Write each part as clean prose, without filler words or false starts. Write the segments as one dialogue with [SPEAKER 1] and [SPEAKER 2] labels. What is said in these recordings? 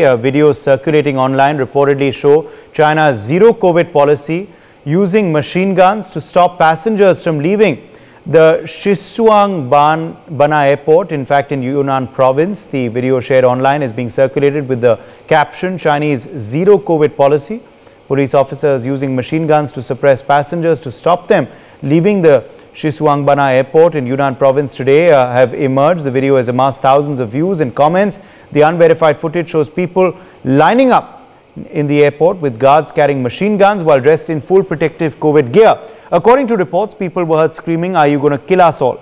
[SPEAKER 1] Videos circulating online reportedly show China's zero COVID policy using machine guns to stop passengers from leaving the Xishuangbanna airport. In fact, in Yunnan province, the video shared online is being circulated with the caption Chinese zero COVID policy. Police officers using machine guns to suppress passengers to stop them leaving the Xishuangbanna airport in Yunnan province today have emerged. The video has amassed thousands of views and comments. The unverified footage shows people lining up in the airport with guards carrying machine guns while dressed in full protective COVID gear. According to reports, people were heard screaming, "Are you going to kill us all?"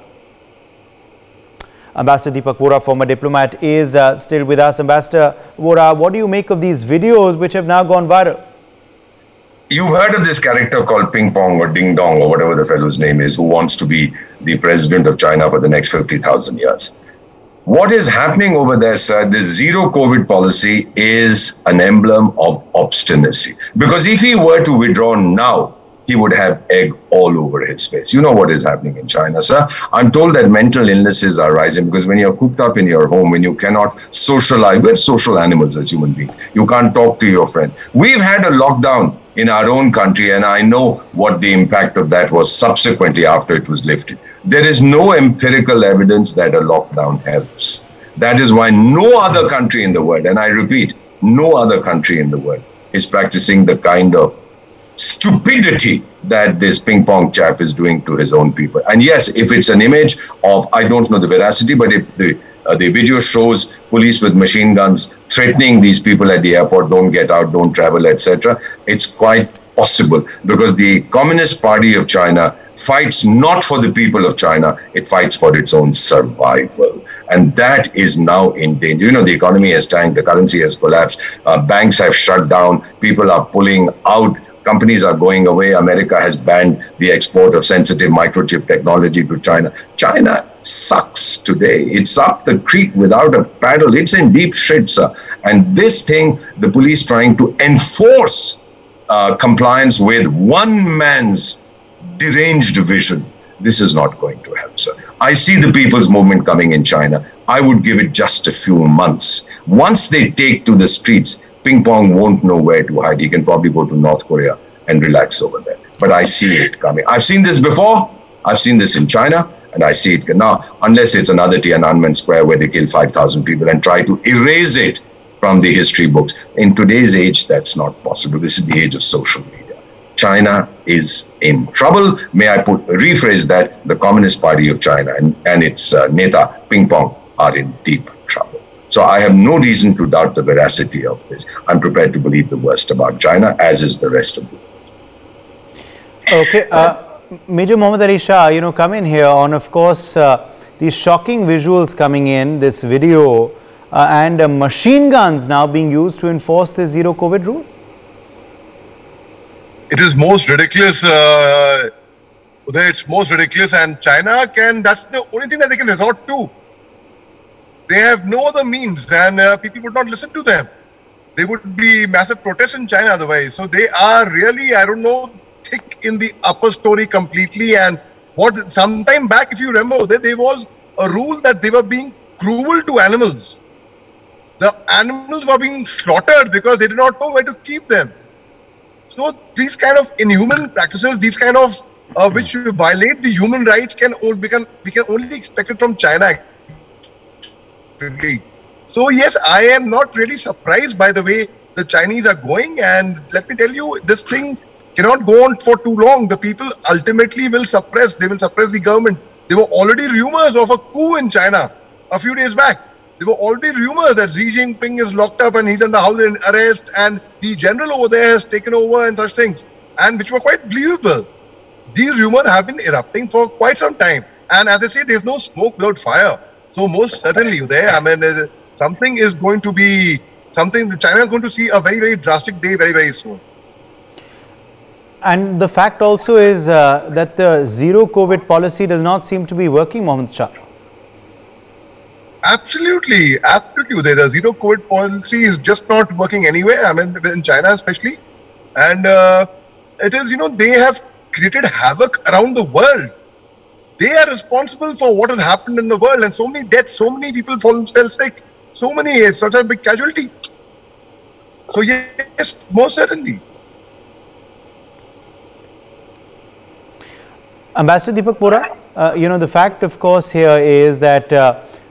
[SPEAKER 1] Ambassador Deepak Vora, former diplomat, is still with us. Ambassador Vora, what do you make of these videos which have now gone viral?
[SPEAKER 2] You've heard of this character called Ping Pong or Ding Dong or whatever the fellow's name is, who wants to be the president of China for the next 50,000 years. What is happening over there, sir, this zero COVID policy is an emblem of obstinacy. Because if he were to withdraw now, he would have egg all over his face. You know what is happening in China, sir. I'm told that mental illnesses are rising because when you're cooped up in your home, when you cannot socialize, we're social animals as human beings. You can't talk to your friend. We've had a lockdown in our own country, and I know what the impact of that was subsequently after it was lifted. There is no empirical evidence that a lockdown helps. That is why no other country in the world, and I repeat, no other country in the world is practicing the kind of stupidity that this ping pong chap is doing to his own people. And yes, if it's an image of, I don't know the veracity, but if the video shows police with machine guns threatening these people at the airport, don't get out, don't travel, etc., it's quite possible because the Communist Party of China fights not for the people of China, it fights for its own survival. And that is now in danger. You know, the economy has tanked, the currency has collapsed, banks have shut down, people are pulling out, companies are going away. America has banned the export of sensitive microchip technology to China. China sucks today. It's up the creek without a paddle. It's in deep shit, sir. And this thing, the police trying to enforce compliance with one man's deranged vision, this is not going to help, sir. I see the people's movement coming in China. I would give it just a few months. Once they take to the streets, Ping Pong won't know where to hide. He can probably go to North Korea and relax over there. But I see it coming. I've seen this before. I've seen this in China, and I see it now, unless it's another Tiananmen Square where they kill 5,000 people and try to erase it from the history books. In today's age, that's not possible. This is the age of social media. China is in trouble. May I rephrase that? The Communist Party of China and its Neta, Ping Pong, are in deep trouble. So I have no reason to doubt the veracity of this. I'm prepared to believe the worst about China, as is the rest of the world.
[SPEAKER 1] Okay. Major Mohammad Ali Shah, come in here on, of course, these shocking visuals coming in, this video, and machine guns now being used to enforce the zero COVID rule?
[SPEAKER 3] It is most ridiculous. It's most ridiculous, and China that's the only thing that they can resort to. They have no other means, and people would not listen to them. There would be massive protests in China otherwise. So they are really, I don't know, thick in the upper story completely. And some time back, if you remember, there was a rule that they were being cruel to animals. The animals were being slaughtered because they did not know where to keep them. So these kind of inhuman practices, these kind of which violate the human rights, we can only expect it from China. So yes, I am not really surprised by the way the Chinese are going, and let me tell you, this thing cannot go on for too long. The people ultimately will suppress the government. There were already rumors of a coup in China a few days back. There were already rumors that Xi Jinping is locked up and he's under house arrest, and the general over there has taken over and such things, and which were quite believable. These rumors have been erupting for quite some time, and as I say, there's no smoke without fire. So most certainly there, I mean, something is going to be, China is going to see a very, very drastic day very, very soon.
[SPEAKER 1] And the fact also is that the zero COVID policy does not seem to be working, Mohammad Shah.
[SPEAKER 3] Absolutely. The zero COVID policy is just not working anywhere, I mean, in China especially. And it is, they have created havoc around the world. They are responsible for what has happened in the world, and so many deaths, so many people fell sick, so many, such a big casualty. So yes, most certainly.
[SPEAKER 1] Ambassador Deepak Bora, you know, the fact, of course, here is that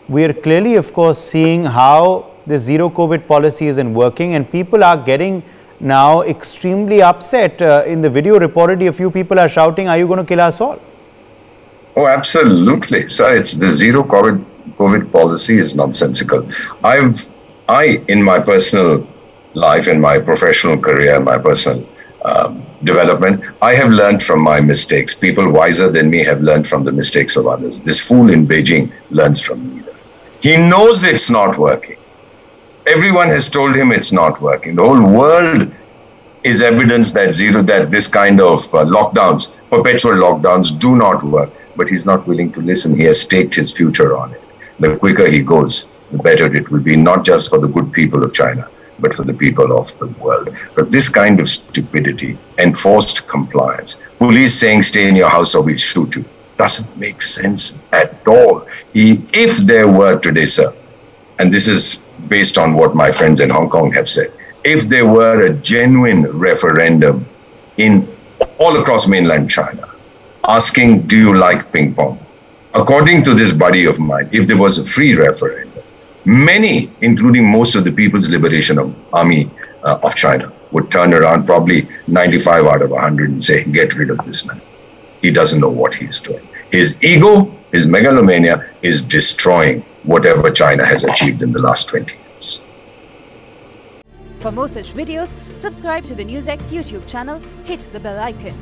[SPEAKER 1] we are clearly, of course, seeing how the zero COVID policy isn't working, and people are getting now extremely upset. In the video reportedly, a few people are shouting, "Are you going to kill us all?"
[SPEAKER 2] Oh, absolutely. So it's the zero COVID policy is nonsensical. In my personal life, in my professional career, my personal development, I have learned from my mistakes. People wiser than me have learned from the mistakes of others. This fool in Beijing learns from neither. He knows it's not working. Everyone has told him it's not working. The whole world is evidence that this kind of lockdowns, perpetual lockdowns, do not work. But he's not willing to listen. He has staked his future on it. The quicker he goes, the better it will be, not just for the good people of China, but for the people of the world. But this kind of stupidity, enforced compliance, police saying stay in your house or we'll shoot you, doesn't make sense at all. If there were today, sir, and this is based on what my friends in Hong Kong have said, if there were a genuine referendum in all across mainland China, asking, do you like ping pong? According to this buddy of mine, if there was a free referendum, many, including most of the People's Liberation Army of China, would turn around, probably 95 out of 100, and say, get rid of this man. He doesn't know what he's doing. His ego, his megalomania is destroying whatever China has achieved in the last 20 years.
[SPEAKER 4] For more such videos, subscribe to the NewsX YouTube channel, hit the bell icon.